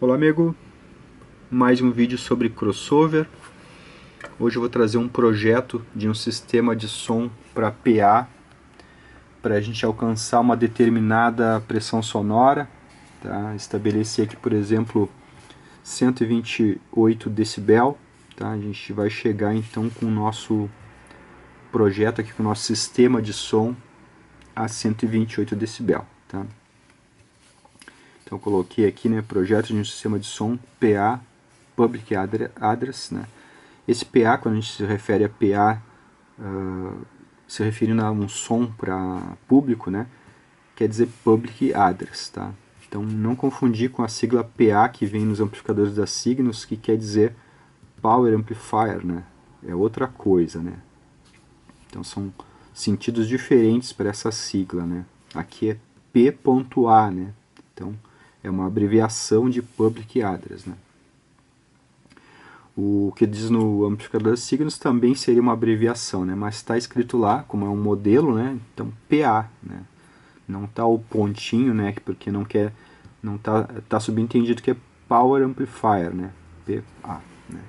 Olá amigo, mais um vídeo sobre crossover. Hoje eu vou trazer um projeto de um sistema de som para PA, para a gente alcançar uma determinada pressão sonora, tá? Estabelecer aqui, por exemplo, 128 decibel, tá? A gente vai chegar então com o nosso projeto aqui, com o nosso sistema de som a 128 decibel, tá? Então eu coloquei aqui, né, projeto de um sistema de som PA, Public Address, né? Esse PA, quando a gente se refere a PA, se referindo a um som para público, né, quer dizer Public Address, tá? Então não confundir com a sigla PA que vem nos amplificadores da Signus, que quer dizer Power Amplifier, né? É outra coisa, né? Então são sentidos diferentes para essa sigla, né? Aqui é P.A, né? Então é uma abreviação de Public Address, né? O que diz no amplificador das Signus também seria uma abreviação, né? Mas está escrito lá, como é um modelo, né? Então PA, né? Não está o pontinho, né? Porque não tá subentendido que é Power Amplifier, né? PA, né?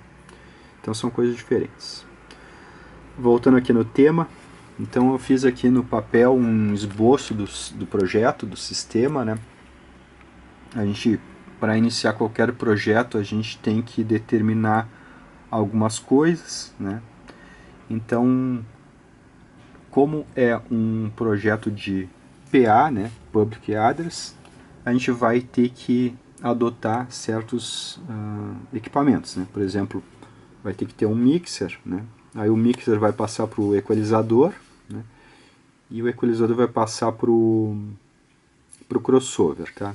Então são coisas diferentes. Voltando aqui no tema, então eu fiz aqui no papel um esboço do projeto, do sistema, né? Para iniciar qualquer projeto, a gente tem que determinar algumas coisas, né? Então, como é um projeto de PA, né, Public Address, a gente vai ter que adotar certos equipamentos, né? Por exemplo, vai ter que ter um mixer, né? Aí o mixer vai passar para o equalizador, né? E o equalizador vai passar para o crossover, tá?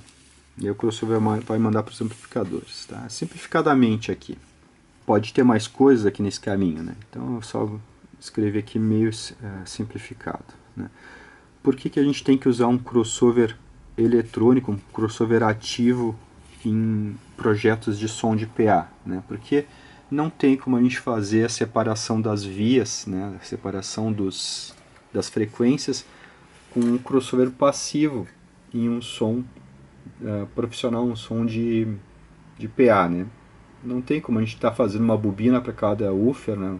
E aí o crossover vai mandar para os amplificadores, tá? Simplificadamente aqui. Pode ter mais coisas aqui nesse caminho, né? Então eu só escrevi aqui meio simplificado, né? Por que a gente tem que usar um crossover eletrônico, um crossover ativo em projetos de som de PA, né? Porque não tem como a gente fazer a separação das vias, né? A separação das frequências com um crossover passivo em um som profissional, um som de PA, né? Não tem como a gente estar fazendo uma bobina para cada woofer, né?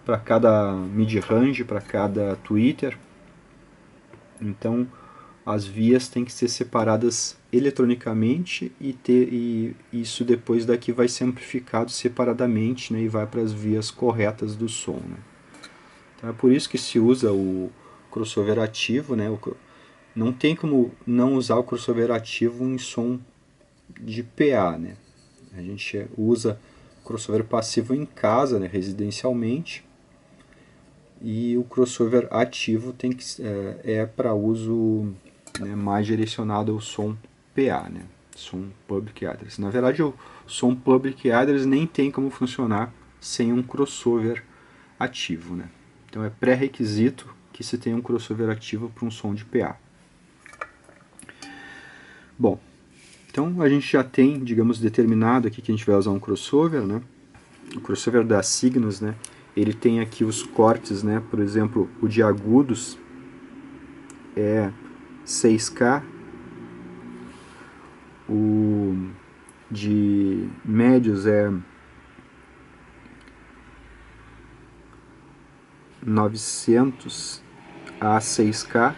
Para cada mid-range, para cada tweeter. Então as vias têm que ser separadas eletronicamente e isso depois daqui vai ser amplificado separadamente, né? E vai para as vias corretas do som, né? Então é por isso que se usa o crossover ativo, né? Não tem como não usar o crossover ativo em som de PA, né? A gente usa crossover passivo em casa, né, residencialmente, e o crossover ativo é para uso, né, mais direcionado ao som PA, né, som Public Address. Na verdade, o som Public Address nem tem como funcionar sem um crossover ativo, né? Então é pré-requisito que se tenha um crossover ativo para um som de PA. Bom, então a gente já tem, digamos, determinado aqui que a gente vai usar um crossover, né? O crossover da Signus, né? Ele tem aqui os cortes, né? Por exemplo, o de agudos é 6K, o de médios é 900 a 6K,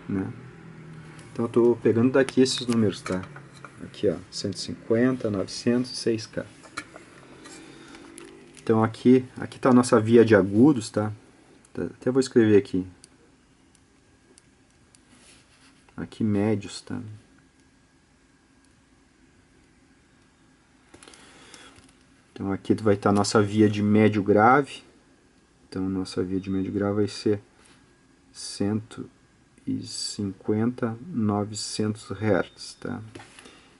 né? Então eu estou pegando daqui esses números, tá? Aqui, ó, 150, 900, 6K. Então aqui está a nossa via de agudos, tá? Até vou escrever aqui. Aqui médios, tá? Então aqui vai estar a nossa via de médio grave. Então nossa via de médio grave vai ser 150, 900 Hz, tá?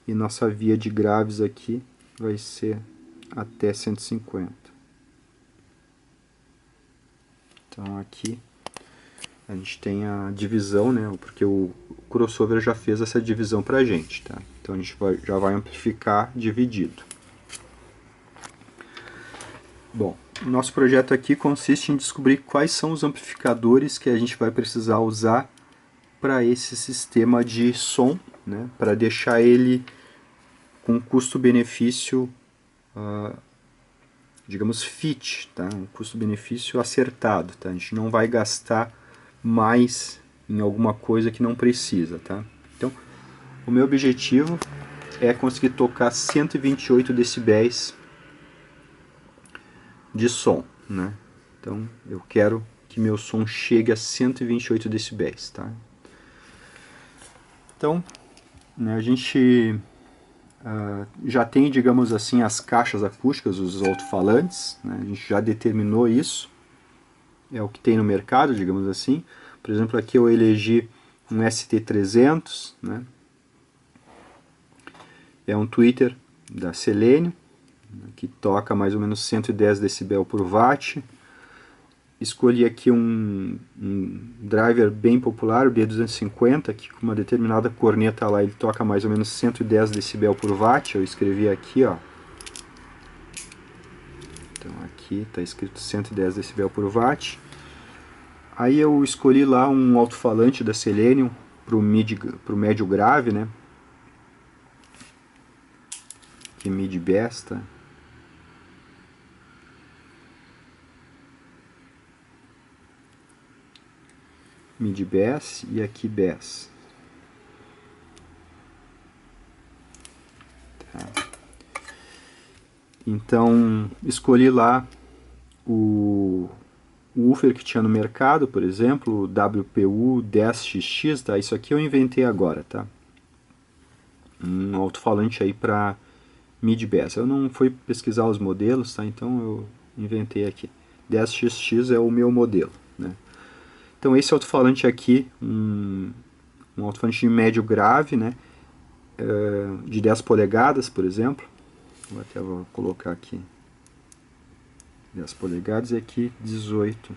E nossa via de graves aqui vai ser até 150. Então aqui a gente tem a divisão, né? Porque o crossover já fez essa divisão pra gente, tá? Então a gente já vai amplificar dividido. Bom, nosso projeto aqui consiste em descobrir quais são os amplificadores que a gente vai precisar usar para esse sistema de som, né? Para deixar ele com custo-benefício, digamos, fit, tá? Um custo-benefício acertado, tá? A gente não vai gastar mais em alguma coisa que não precisa, tá? Então, o meu objetivo é conseguir tocar 128 decibéis de som, né? Então, eu quero que meu som chegue a 128 decibéis, tá? Então, né, a gente já tem, digamos assim, as caixas acústicas, os alto-falantes, né? A gente já determinou isso, é o que tem no mercado, digamos assim. Por exemplo, aqui eu elegi um ST300, né? É um tweeter da Selene, que toca mais ou menos 110 decibel por watt. Escolhi aqui um driver bem popular, o D250, que com uma determinada corneta lá ele toca mais ou menos 110 decibel por watt. Eu escrevi aqui, ó. Então aqui está escrito 110 decibel por watt. Aí eu escolhi lá um alto-falante da Selenium para o médio grave, né? Que mid bass, tá? Mid bass e aqui bass. Tá. Então escolhi lá o woofer que tinha no mercado, por exemplo, o WPU 10XX, tá? Isso aqui eu inventei agora, tá? Um alto-falante aí para mid bass. Eu não fui pesquisar os modelos, tá? Então eu inventei aqui. 10XX é o meu modelo, né? Então esse alto-falante aqui, um alto-falante de médio grave, né? De 10 polegadas, por exemplo. Vou colocar aqui 10 polegadas e aqui 18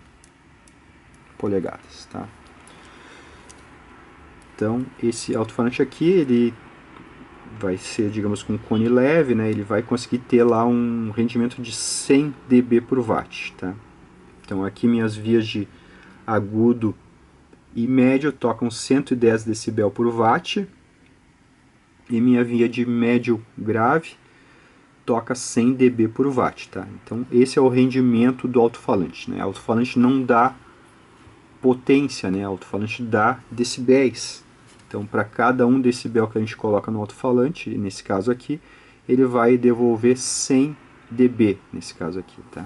polegadas, tá? Então esse alto-falante aqui, ele vai ser, digamos, com cone leve, né? Ele vai conseguir ter lá um rendimento de 100 dB por watt, tá? Então aqui minhas vias de agudo e médio tocam 110 decibel por watt, e minha via de médio grave toca 100 dB por watt, tá? Então esse é o rendimento do alto-falante, né? Alto-falante não dá potência, né? Alto-falante dá decibéis. Então para cada 1 decibel que a gente coloca no alto-falante, nesse caso aqui, ele vai devolver 100 dB, nesse caso aqui, tá?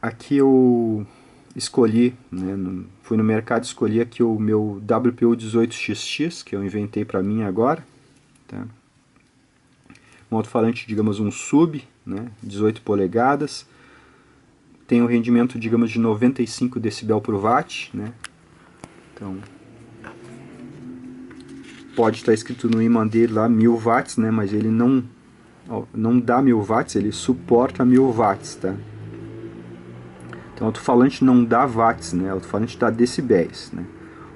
Aqui eu escolhi, né, fui no mercado e escolhi aqui o meu WPU 18XX, que eu inventei para mim agora, tá? Um alto-falante, digamos, um sub, né, 18 polegadas, tem um rendimento, digamos, de 95 decibel por watt, né? Então, pode estar escrito no imã dele lá 1000 watts, né, mas ele não dá 1000 watts, ele suporta 1000 watts, tá? Então, o alto-falante não dá watts, né? O alto-falante dá decibéis, né?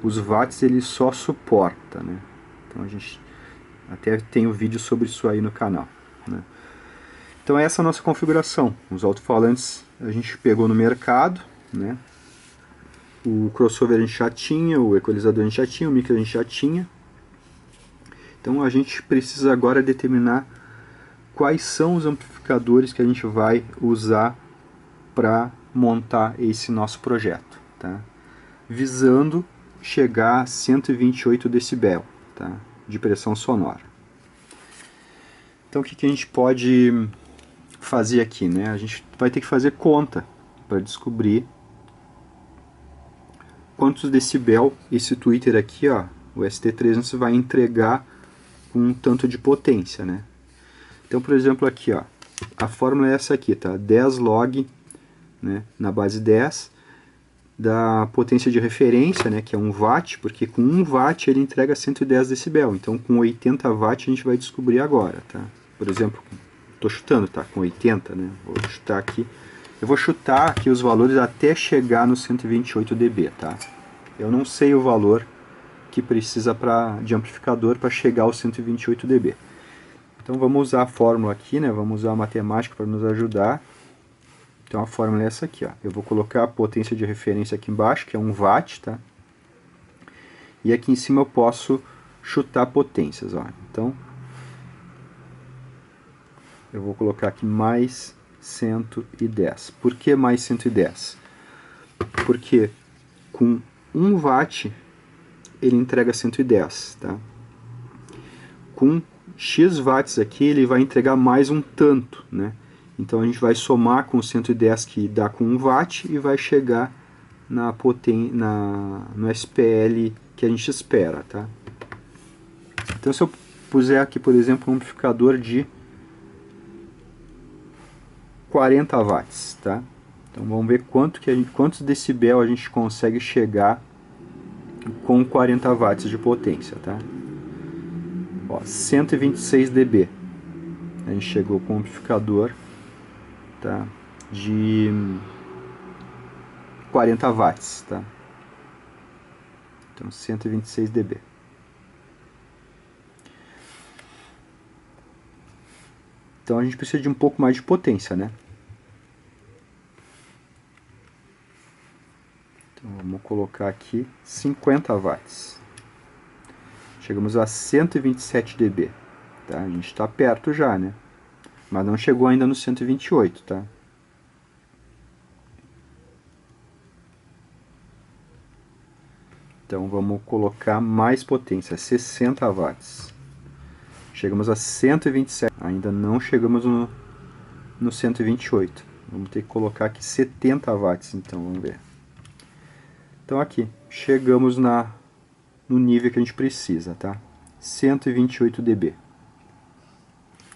Os watts ele só suporta, né? Então a gente até tem um vídeo sobre isso aí no canal, né? Então essa é a nossa configuração. Os alto-falantes a gente pegou no mercado, né? O crossover a gente já tinha, o equalizador a gente já tinha, o micro a gente já tinha. Então a gente precisa agora determinar quais são os amplificadores que a gente vai usar para montar esse nosso projeto, tá? Visando chegar a 128 decibel, tá? De pressão sonora. Então o que a gente pode fazer aqui, né? A gente vai ter que fazer conta para descobrir quantos decibel esse tweeter aqui, ó, o ST300 vai entregar com um tanto de potência, né? Então, por exemplo, aqui, ó, a fórmula é essa aqui, tá? 10 log, né, na base 10 da potência de referência, né, que é 1 watt, porque com 1 watt ele entrega 110 decibel. Então, com 80 watt a gente vai descobrir agora, tá? Por exemplo, estou chutando, tá? Com 80, né? Vou chutar aqui. Eu vou chutar aqui os valores até chegar no 128 dB, tá? Eu não sei o valor que precisa de amplificador para chegar aos 128 dB. Então vamos usar a fórmula aqui, né? Vamos usar a matemática para nos ajudar. Então a fórmula é essa aqui, ó. Eu vou colocar a potência de referência aqui embaixo, que é 1 watt, tá? E aqui em cima eu posso chutar potências. Ó. Então, eu vou colocar aqui mais 110. Por que mais 110? Porque com 1 watt ele entrega 110. Tá? Com X watts aqui ele vai entregar mais um tanto. Né? Então a gente vai somar com 110 que dá com 1 watt e vai chegar no SPL que a gente espera. Tá? Então se eu puser aqui, por exemplo, um amplificador de 40 watts, tá? Então vamos ver quantos decibel a gente consegue chegar com 40 watts de potência, tá? Ó, 126 dB. A gente chegou com o amplificador, tá? De 40 watts, tá? Então 126 dB. Então a gente precisa de um pouco mais de potência, né? Então vamos colocar aqui 50 watts. Chegamos a 127 dB. Tá? A gente está perto já, né? Mas não chegou ainda no 128, tá? Então vamos colocar mais potência, 60 watts. Chegamos a 127, ainda não chegamos no 128. Vamos ter que colocar aqui 70 watts, então vamos ver. Então aqui, chegamos no nível que a gente precisa, tá? 128 dB.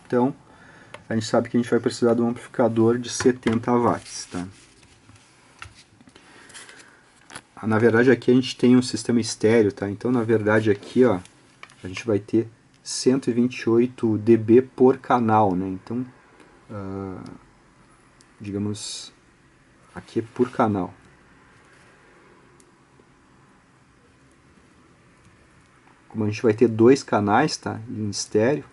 Então, a gente sabe que a gente vai precisar de um amplificador de 70 watts, tá? Na verdade aqui a gente tem um sistema estéreo, tá? Então na verdade aqui, ó, a gente vai ter 128 dB por canal, né? Então, digamos, aqui é por canal. Como a gente vai ter 2 canais, tá? Em estéreo.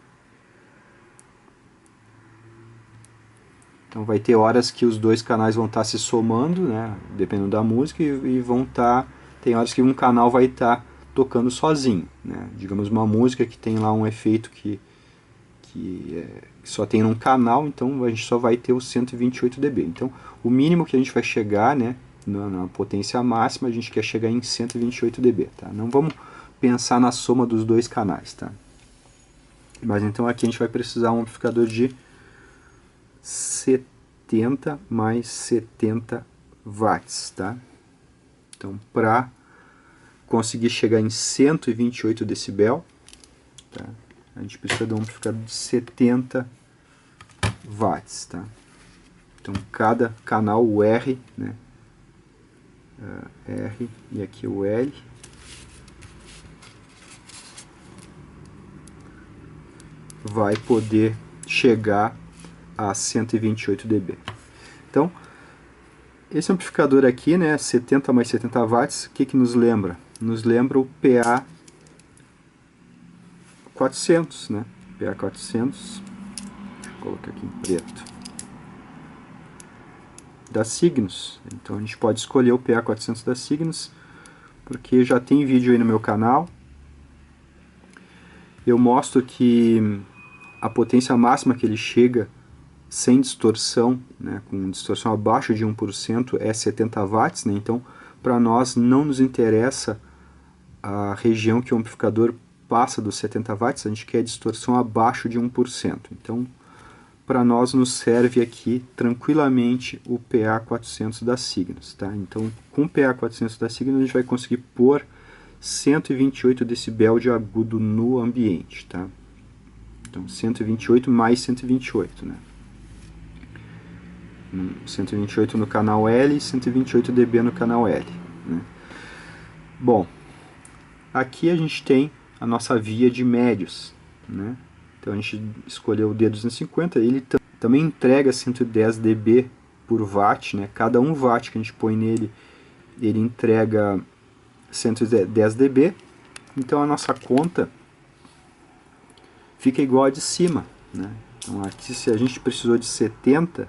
Então vai ter horas que os 2 canais vão estar se somando, né? Dependendo da música, e vão estar... Tem horas que um canal vai estar tocando sozinho, né? Digamos uma música que tem lá um efeito que só tem num canal, então a gente só vai ter os 128 dB. Então o mínimo que a gente vai chegar, né, na potência máxima, a gente quer chegar em 128 dB. Tá? Não vamos pensar na soma dos 2 canais. Tá? Mas então aqui a gente vai precisar um amplificador de 70 mais 70 watts. Tá? Então para conseguir chegar em 128 decibel, tá? A gente precisa de um amplificador de 70 watts, tá? Então cada canal, o R, né? R e aqui o L. Vai poder chegar a 128 dB. Então, esse amplificador aqui, né, 70 mais 70 watts, o que nos lembra? Nos lembra o PA 400, né? PA 400, deixa eu colocar aqui em preto, da Cygnus. Então a gente pode escolher o PA 400 da Cygnus, porque já tem vídeo aí no meu canal. Eu mostro que a potência máxima que ele chega sem distorção, né, com distorção abaixo de 1%, é 70 watts, né? Então para nós não nos interessa a região que o amplificador passa dos 70 watts, a gente quer distorção abaixo de 1%. Então, para nós nos serve aqui tranquilamente o PA 400 da Cygnus. Tá? Então, com o PA 400 da Cygnus, a gente vai conseguir pôr 128 decibel de agudo no ambiente. Tá? Então, 128 mais 128. Né? 128 no canal L e 128 dB no canal L. Né? Bom, aqui a gente tem a nossa via de médios, né? Então a gente escolheu o D250, ele também entrega 110 dB por watt, né? Cada 1 watt que a gente põe nele, ele entrega 110 dB. Então a nossa conta fica igual a de cima, né? Então aqui, se a gente precisou de 70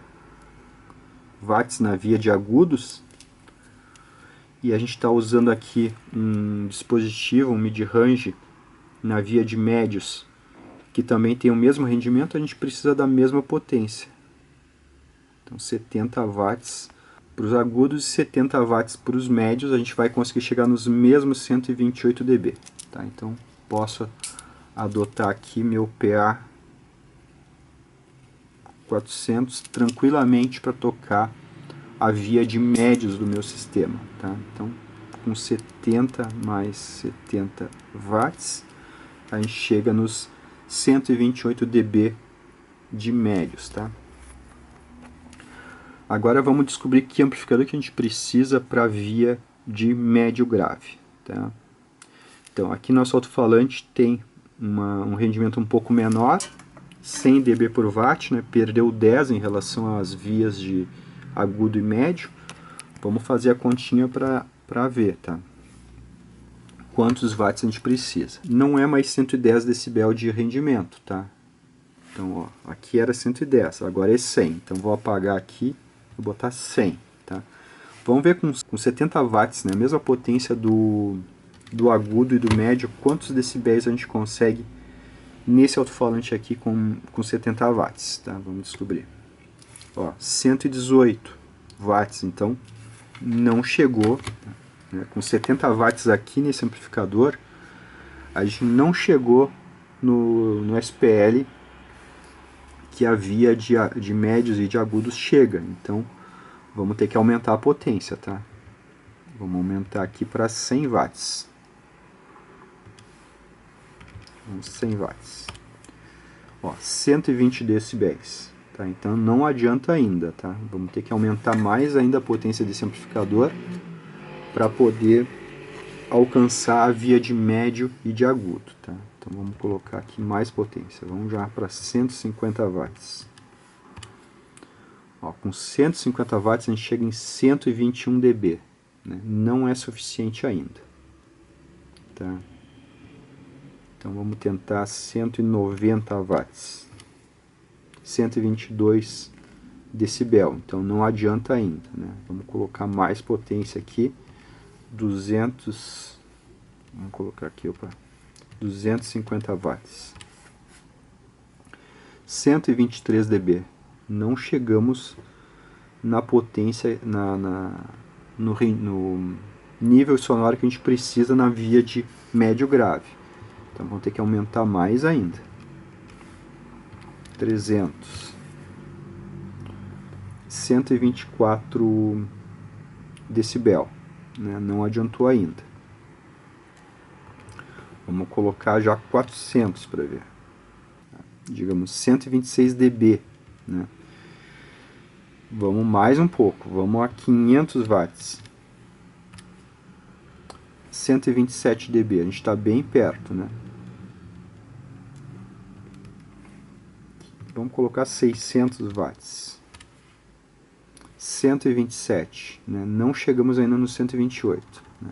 watts na via de agudos, e a gente está usando aqui um dispositivo, um mid-range na via de médios, que também tem o mesmo rendimento, a gente precisa da mesma potência. Então 70 watts para os agudos e 70 watts para os médios, a gente vai conseguir chegar nos mesmos 128 dB. Tá? Então posso adotar aqui meu PA 400 tranquilamente para tocar a via de médios do meu sistema. Tá? Então com 70 mais 70 watts, a gente chega nos 128 dB de médios. Tá? Agora vamos descobrir que amplificador que a gente precisa para a via de médio grave. Tá? Então aqui nosso alto-falante tem um rendimento um pouco menor, 100 dB por watt, né? Perdeu 10 em relação às vias de agudo e médio. Vamos fazer a continha para ver, tá? Quantos watts a gente precisa. Não é mais 110 decibel de rendimento, tá? Então, ó, aqui era 110, agora é 100. Então vou apagar aqui e botar 100, tá? Vamos ver com 70 watts, né? A mesma potência do agudo e do médio, quantos decibéis a gente consegue nesse alto-falante aqui com 70 watts, tá? Vamos descobrir. Ó, 118 watts, então não chegou, né? Com 70 watts aqui nesse amplificador, a gente não chegou no SPL que a via de médios e de agudos chega. Então vamos ter que aumentar a potência, tá? Vamos aumentar aqui para 100 watts. 100 watts. Ó, 120 decibéis. Tá? Então não adianta ainda. Tá? Vamos ter que aumentar mais ainda a potência desse amplificador para poder alcançar a via de médio e de agudo. Tá? Então vamos colocar aqui mais potência. Vamos já para 150 watts. Ó, com 150 watts a gente chega em 121 dB. Né? Não é suficiente ainda. Tá? Então vamos tentar 190 watts. 122 decibel. Então não adianta ainda. Né? Vamos colocar mais potência aqui. 200. Vamos colocar aqui, opa. 250 watts. 123 dB. Não chegamos na potência, no nível sonoro que a gente precisa na via de médio grave. Então vamos ter que aumentar mais ainda. 300. 124 decibel. Né? Não adiantou ainda. Vamos colocar já 400 para ver. Digamos 126 dB. Né? Vamos mais um pouco. Vamos a 500 watts. 127 dB. A gente está bem perto, né? Vamos colocar 600 watts. 127. Né? Não chegamos ainda no 128. Né?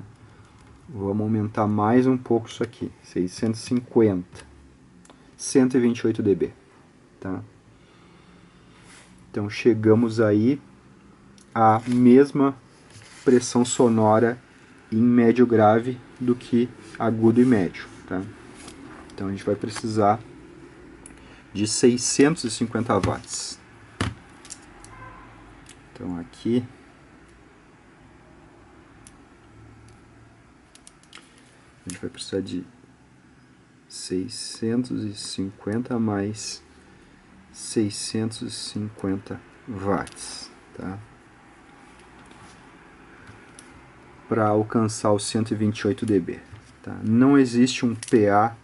Vamos aumentar mais um pouco isso aqui. 650. 128 dB. Tá? Então chegamos aí à mesma pressão sonora em médio grave do que agudo e médio. Tá? Então a gente vai precisar de 650 watts. Então aqui a gente vai precisar de 650 mais 650 watts, tá? Para alcançar os 128 dB. Tá? Não existe um PA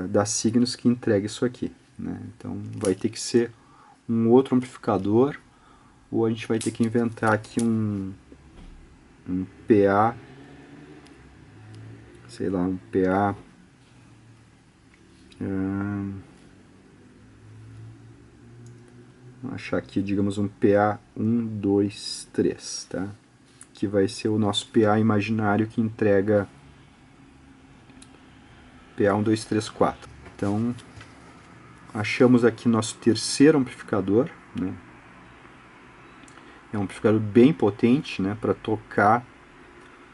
da Cygnus que entregue isso aqui. Né? Então vai ter que ser um outro amplificador, ou a gente vai ter que inventar aqui um PA, sei lá, um PA vamos achar aqui, digamos, um PA 1, 2, 3, tá? Que vai ser o nosso PA imaginário que entrega PA 1, 2, 3, 4. Então, achamos aqui nosso terceiro amplificador, né? É um amplificador bem potente, né, para tocar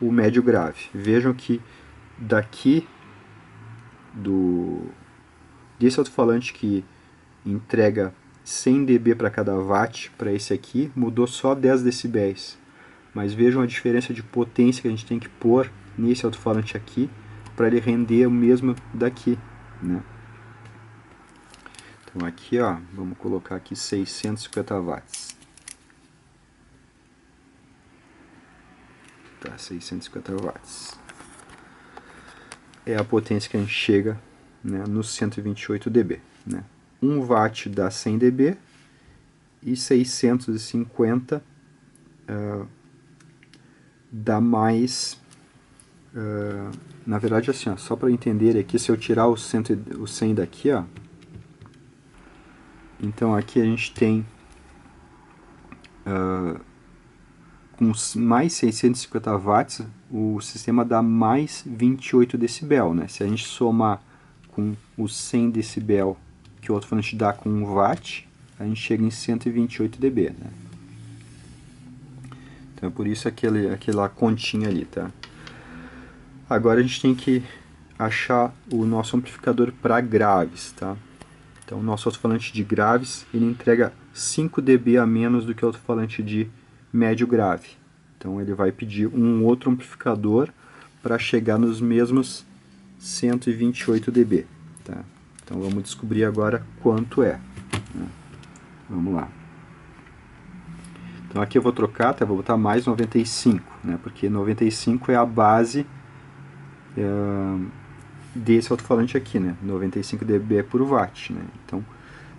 o médio grave. Vejam que daqui desse alto-falante que entrega 100 dB para cada watt, para esse aqui, mudou só 10 decibéis. Mas vejam a diferença de potência que a gente tem que pôr nesse alto-falante aqui, para ele render o mesmo daqui, né? Então aqui, ó, vamos colocar aqui 650 watts. Tá, 650 watts. É a potência que a gente chega, né, nos 128 dB, né? 1 watt dá 100 dB e 650 dá mais... na verdade, assim, ó, só para entender aqui, se eu tirar o 100 daqui, ó, então aqui a gente tem com mais 650 watts, o sistema dá mais 28 decibel, né? Se a gente somar com os 100 decibel que o alto-falante dá com 1 watt, a gente chega em 128 dB, né? Então é por isso aquela continha ali, tá? Agora a gente tem que achar o nosso amplificador para graves, tá? Então o nosso alto-falante de graves, ele entrega 5 dB a menos do que o alto-falante de médio grave. Então ele vai pedir um outro amplificador para chegar nos mesmos 128 dB, tá? Então vamos descobrir agora quanto é, né? Vamos lá. Então aqui eu vou trocar, tá? Vou botar mais 95, né? Porque 95 é a base desse alto-falante aqui, né? 95 dB por watt, né? Então,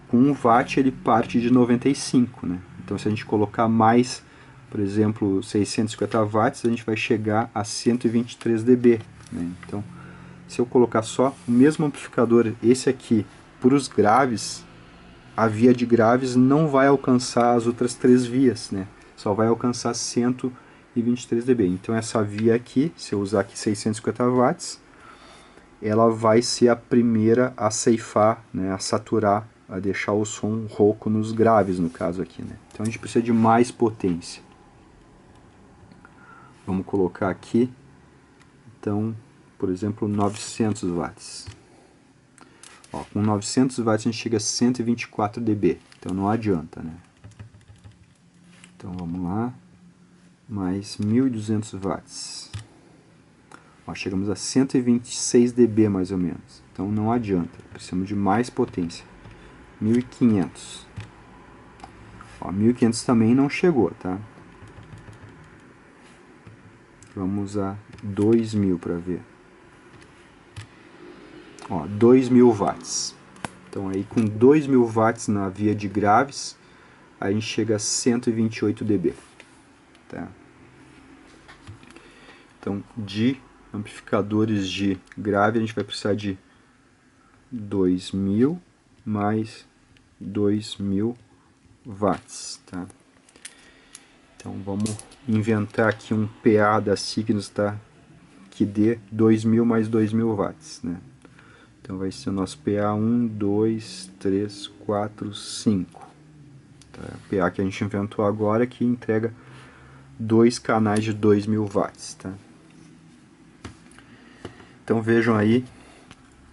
com 1 watt ele parte de 95, né? Então, se a gente colocar mais, por exemplo, 650 watts, a gente vai chegar a 123 dB, né? Então, se eu colocar só o mesmo amplificador, esse aqui, para os graves, a via de graves não vai alcançar as outras 3 vias, né? Só vai alcançar 123 dB. Então, essa via aqui, se eu usar aqui 650 watts, ela vai ser a primeira a ceifar, né, a saturar, a deixar o som rouco nos graves, no caso aqui, né? Então a gente precisa de mais potência. Vamos colocar aqui, então, por exemplo, 900 watts. Ó, com 900 watts a gente chega a 124 dB, então não adianta, né? Então vamos lá, mais 1200 watts. Ó, chegamos a 126 dB mais ou menos, então não adianta, precisamos de mais potência. 1500. Ó, 1500 também não chegou, tá? Vamos usar 2000 para ver. Ó, 2000 watts. Então aí com 2000 watts na via de graves, a gente chega a 128 dB, tá? Então de amplificadores de grave a gente vai precisar de 2000 mais 2000 watts, tá? Então vamos inventar aqui um PA da Signos, tá? Que dê 2000 mais 2000 watts, né? Então vai ser o nosso PA 1, 2, 3, 4, 5. Tá? O PA que a gente inventou agora que entrega 2 canais de 2000 watts, tá? Então vejam aí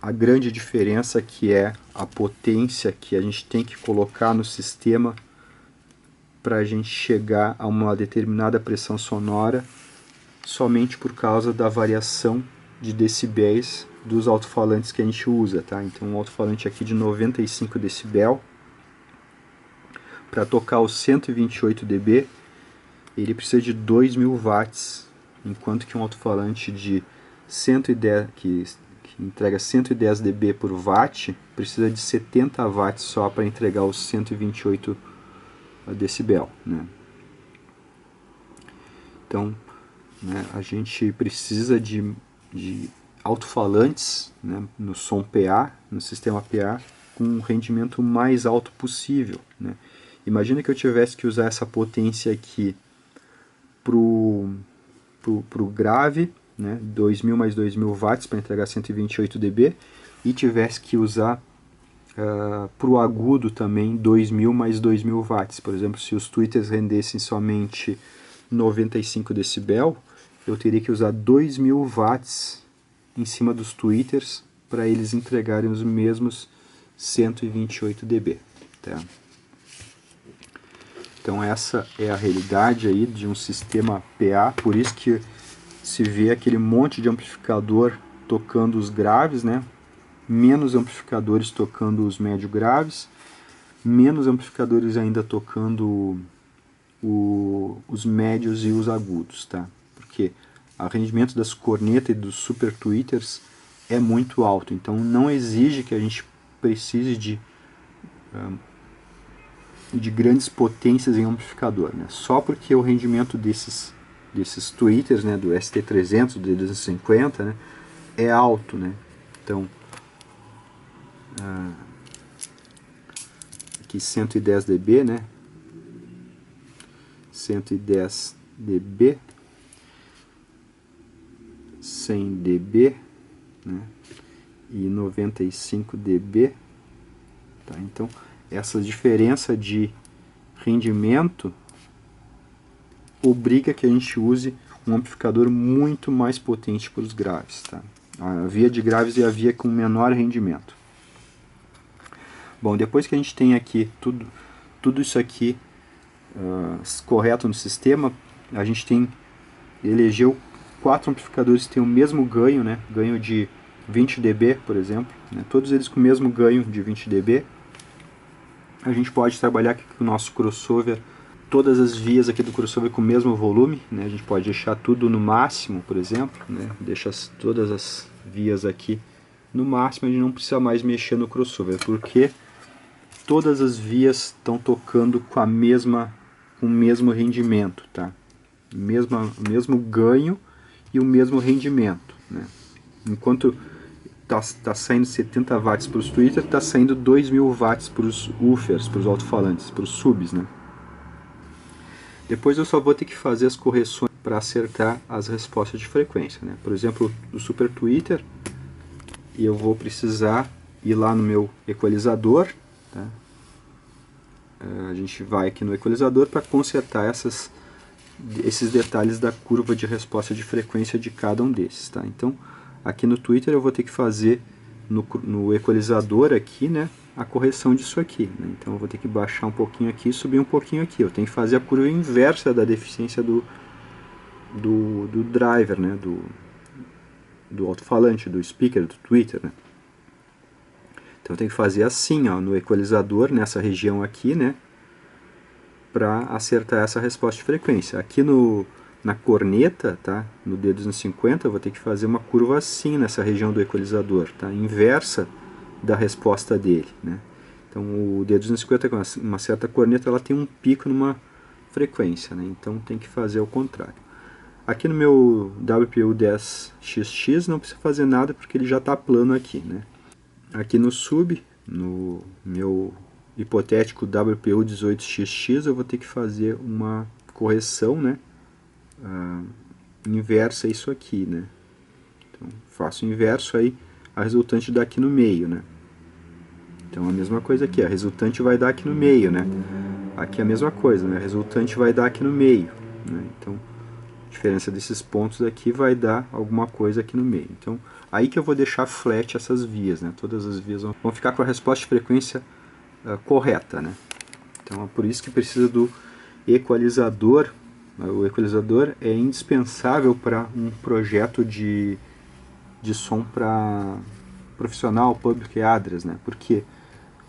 a grande diferença que é a potência que a gente tem que colocar no sistema para a gente chegar a uma determinada pressão sonora somente por causa da variação de decibéis dos alto-falantes que a gente usa, tá? Então um alto-falante aqui de 95 decibel para tocar os 128 dB ele precisa de 2000 watts, enquanto que um alto-falante de 110 que entrega 110 dB por watt, precisa de 70 watts só para entregar os 128 decibel, né? Então, né, a gente precisa de alto-falantes, né, no som PA, no sistema PA, com um rendimento mais alto possível, né? Imagina que eu tivesse que usar essa potência aqui pro grave, né, 2000 mais 2000 watts para entregar 128 dB, e tivesse que usar para o agudo também 2000 mais 2000 watts. Por exemplo, se os tweeters rendessem somente 95 decibel, eu teria que usar 2000 watts em cima dos tweeters para eles entregarem os mesmos 128 dB. Tá? Então essa é a realidade aí de um sistema PA, por isso que se vê aquele monte de amplificador tocando os graves, né? Menos amplificadores tocando os médio graves, menos amplificadores ainda tocando os médios e os agudos, tá? Porque o rendimento das cornetas e dos super tweeters é muito alto, então não exige que a gente precise de grandes potências em amplificador, né? Só porque o rendimento desses tweeters, né, do ST300, do D250, né, é alto, né? Então aqui 110 dB, né? 110 dB, 100 dB, né? E 95 dB, tá? Então essa diferença de rendimento obriga que a gente use um amplificador muito mais potente para os graves, tá? A via de graves é a via com menor rendimento. Bom, depois que a gente tem aqui tudo isso aqui correto no sistema, a gente elegeu 4 amplificadores que têm o mesmo ganho, né? Ganho de 20 dB, por exemplo, né? Todos eles com o mesmo ganho de 20 dB. A gente pode trabalhar aqui com o nosso crossover, todas as vias aqui do crossover com o mesmo volume, né? A gente pode deixar tudo no máximo, por exemplo, né? Deixa todas as vias aqui no máximo, a gente não precisa mais mexer no crossover, porque todas as vias estão tocando com o mesmo rendimento, tá? O mesmo ganho e o mesmo rendimento, né? Enquanto tá saindo 70 watts para os tweeters, está saindo 2000 watts para os woofers, para os alto-falantes, para os subs, né? Depois eu só vou ter que fazer as correções para acertar as respostas de frequência, né? Por exemplo, o super tweeter, e eu vou precisar ir lá no meu equalizador, tá? A gente vai aqui no equalizador para consertar esses detalhes da curva de resposta de frequência de cada um desses, tá? Então, aqui no Twitter eu vou ter que fazer no equalizador aqui, né, a correção disso aqui, né? Então eu vou ter que baixar um pouquinho aqui e subir um pouquinho aqui. Eu tenho que fazer a curva inversa da deficiência do driver, né, do alto-falante, do speaker, do Twitter, né? Então eu tenho que fazer assim, ó, no equalizador, nessa região aqui, né, para acertar essa resposta de frequência. Aqui na corneta, tá, no D250, eu vou ter que fazer uma curva assim nessa região do equalizador, tá, inversa da resposta dele, né. Então o D250 com uma certa corneta, ela tem um pico numa frequência, né, então tem que fazer ao contrário. Aqui no meu WPU10XX não precisa fazer nada porque ele já está plano aqui, né. Aqui no sub, no meu hipotético WPU18XX, eu vou ter que fazer uma correção, né, inversa a isso aqui, né. Então, faço o inverso, aí a resultante dá aqui no meio, né. Então a mesma coisa aqui, a resultante vai dar aqui no meio, né. Aqui é a mesma coisa, né, a resultante vai dar aqui no meio, né. Então, a diferença desses pontos aqui vai dar alguma coisa aqui no meio. Então, aí que eu vou deixar flat essas vias, né? Todas as vias vão ficar com a resposta de frequência correta, né? Então, é por isso que precisa do equalizador. O equalizador é indispensável para um projeto de som para profissional, public address, né? Por quê?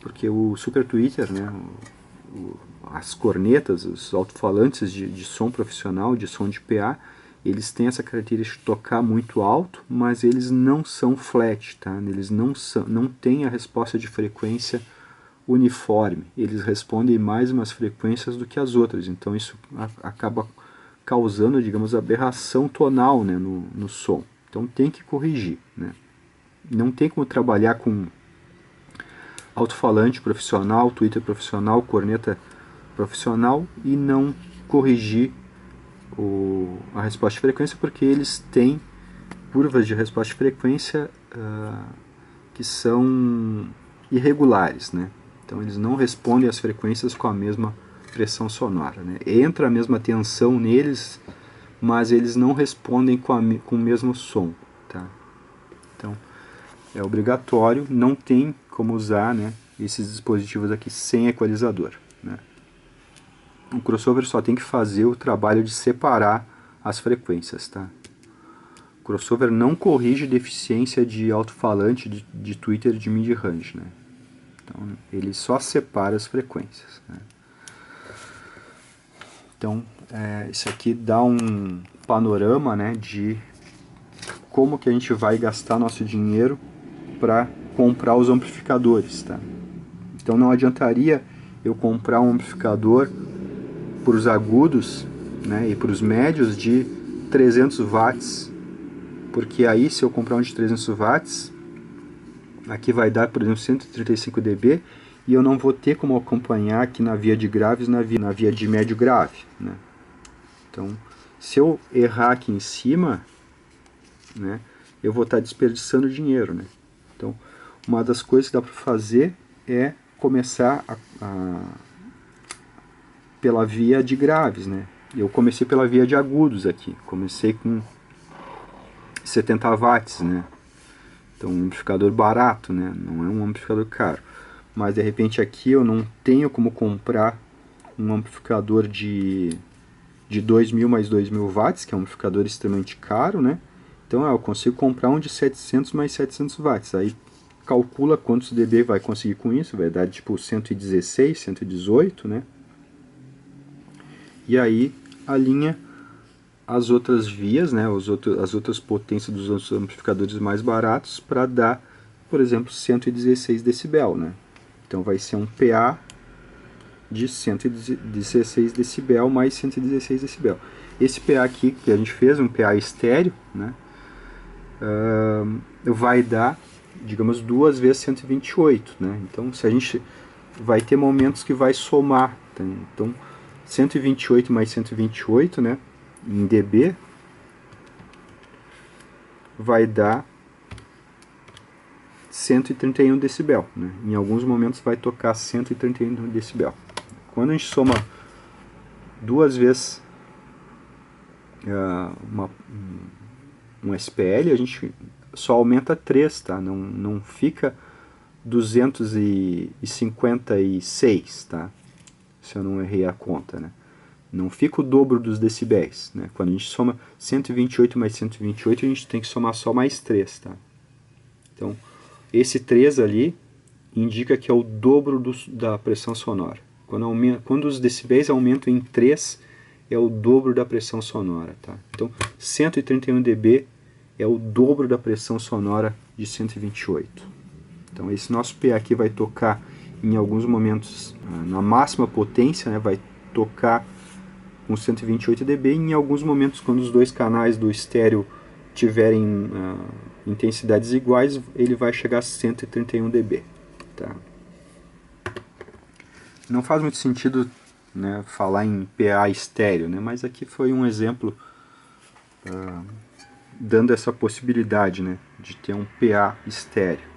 Porque o super tweeter, né? As cornetas, os alto-falantes de som profissional, de som de PA, eles têm essa característica de tocar muito alto, mas eles não são flat, tá? Eles não têm a resposta de frequência uniforme, eles respondem mais umas frequências do que as outras, então isso acaba causando, digamos, aberração tonal, né, no som. Então tem que corrigir, né? Não tem como trabalhar com alto-falante profissional, tweeter profissional, corneta profissional e não corrigir a resposta de frequência, porque eles têm curvas de resposta de frequência que são irregulares, né? Então eles não respondem às frequências com a mesma pressão sonora, né? Entra a mesma tensão neles, mas eles não respondem com o mesmo som, tá? Então é obrigatório, não tem como usar, né, esses dispositivos aqui sem equalizador, né. O crossover só tem que fazer o trabalho de separar as frequências, tá? O crossover não corrige deficiência de alto-falante, de tweeter de mid-range, né? Então, ele só separa as frequências, né? Então, isso aqui dá um panorama, né, de como que a gente vai gastar nosso dinheiro para comprar os amplificadores, tá? Então não adiantaria eu comprar um amplificador para os agudos, né, e para os médios de 300 watts, porque aí se eu comprar um de 300 watts, aqui vai dar, por exemplo, 135 dB, e eu não vou ter como acompanhar aqui na via de graves, na via de médio grave, né? Então, se eu errar aqui em cima, né, eu vou estar desperdiçando dinheiro, né? Então, uma das coisas que dá para fazer é começar pela via de graves, né? Eu comecei pela via de agudos aqui, comecei com 70 watts, né? Então, um amplificador barato, né? Não é um amplificador caro. Mas, de repente, aqui eu não tenho como comprar um amplificador de 2.000 mais 2.000 watts, que é um amplificador extremamente caro, né? Então, eu consigo comprar um de 700 mais 700 watts. Aí, calcula quantos dB vai conseguir com isso, vai dar tipo 116, 118, né? E aí, alinha as outras vias, né, as outras potências dos outros amplificadores mais baratos para dar, por exemplo, 116 decibel, né? Então vai ser um PA de 116 decibel mais 116 decibel. Esse PA aqui que a gente fez, um PA estéreo, né, vai dar, digamos, 2 vezes 128, né? Então se a gente vai ter momentos que vai somar, tá? Então 128 mais 128, né, em dB, vai dar 131 decibel, né? Em alguns momentos vai tocar 131 decibel. Quando a gente soma 2 vezes um SPL, a gente só aumenta 3, tá? Não fica 256, tá? Se eu não errei a conta, né? Não fica o dobro dos decibéis, né? Quando a gente soma 128 mais 128, a gente tem que somar só mais 3, tá? Então, esse 3 ali indica que é o dobro da pressão sonora. Quando os decibéis aumentam em 3, é o dobro da pressão sonora, tá? Então, 131 dB é o dobro da pressão sonora de 128. Então, esse nosso PA aqui vai tocar em alguns momentos na máxima potência, né? Vai tocar com 128 dB, e em alguns momentos, quando os dois canais do estéreo tiverem intensidades iguais, ele vai chegar a 131 dB. Tá? Não faz muito sentido, né, falar em PA estéreo, né, mas aqui foi um exemplo dando essa possibilidade, né, de ter um PA estéreo.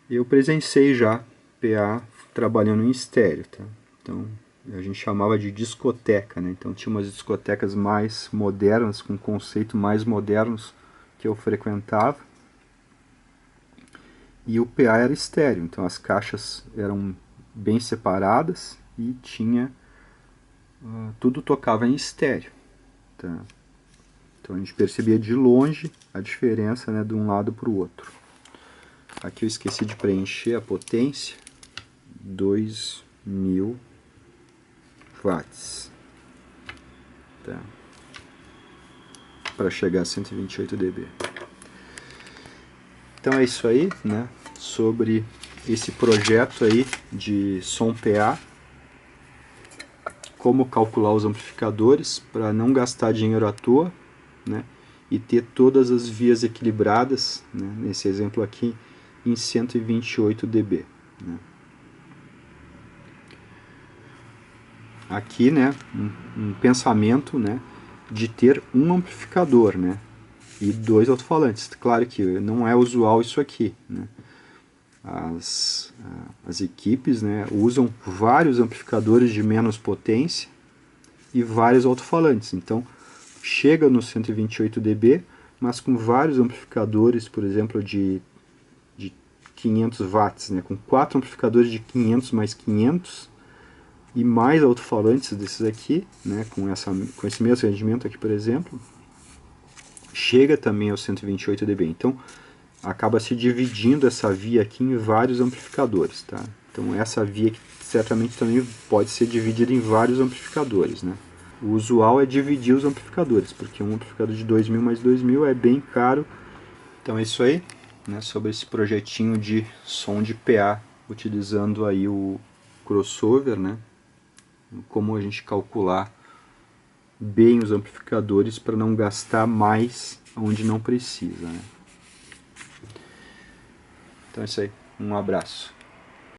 Eu presenciei já PA trabalhando em estéreo, tá? Então a gente chamava de discoteca, né? Então tinha umas discotecas mais modernas, com conceito mais modernos que eu frequentava. E o PA era estéreo, então as caixas eram bem separadas e tinha tudo tocava em estéreo, tá? Então a gente percebia de longe a diferença, né, de um lado para o outro. Aqui eu esqueci de preencher a potência, 2.000 watts, tá? Para chegar a 128 dB. Então é isso aí, né, sobre esse projeto aí de som PA, como calcular os amplificadores para não gastar dinheiro à toa, né, e ter todas as vias equilibradas, né, nesse exemplo aqui, em 128 dB. Né. Aqui, né, um pensamento, né, de ter um amplificador, né, e 2 alto-falantes. Claro que não é usual isso aqui, né. As equipes, né, usam vários amplificadores de menos potência e vários alto-falantes. Então, chega no 128 dB, mas com vários amplificadores, por exemplo, de 500 watts, né? Com 4 amplificadores de 500 mais 500 e mais alto-falantes desses aqui, né? com esse mesmo rendimento aqui, por exemplo, chega também aos 128 dB. Então, acaba se dividindo essa via aqui em vários amplificadores, tá? Então, essa via aqui, certamente também pode ser dividida em vários amplificadores, né? O usual é dividir os amplificadores, porque um amplificador de 2000 mais 2000 é bem caro. Então é isso aí, né, sobre esse projetinho de som de PA, utilizando aí o crossover, né? Como a gente calcular bem os amplificadores para não gastar mais onde não precisa, né? Então é isso aí, um abraço.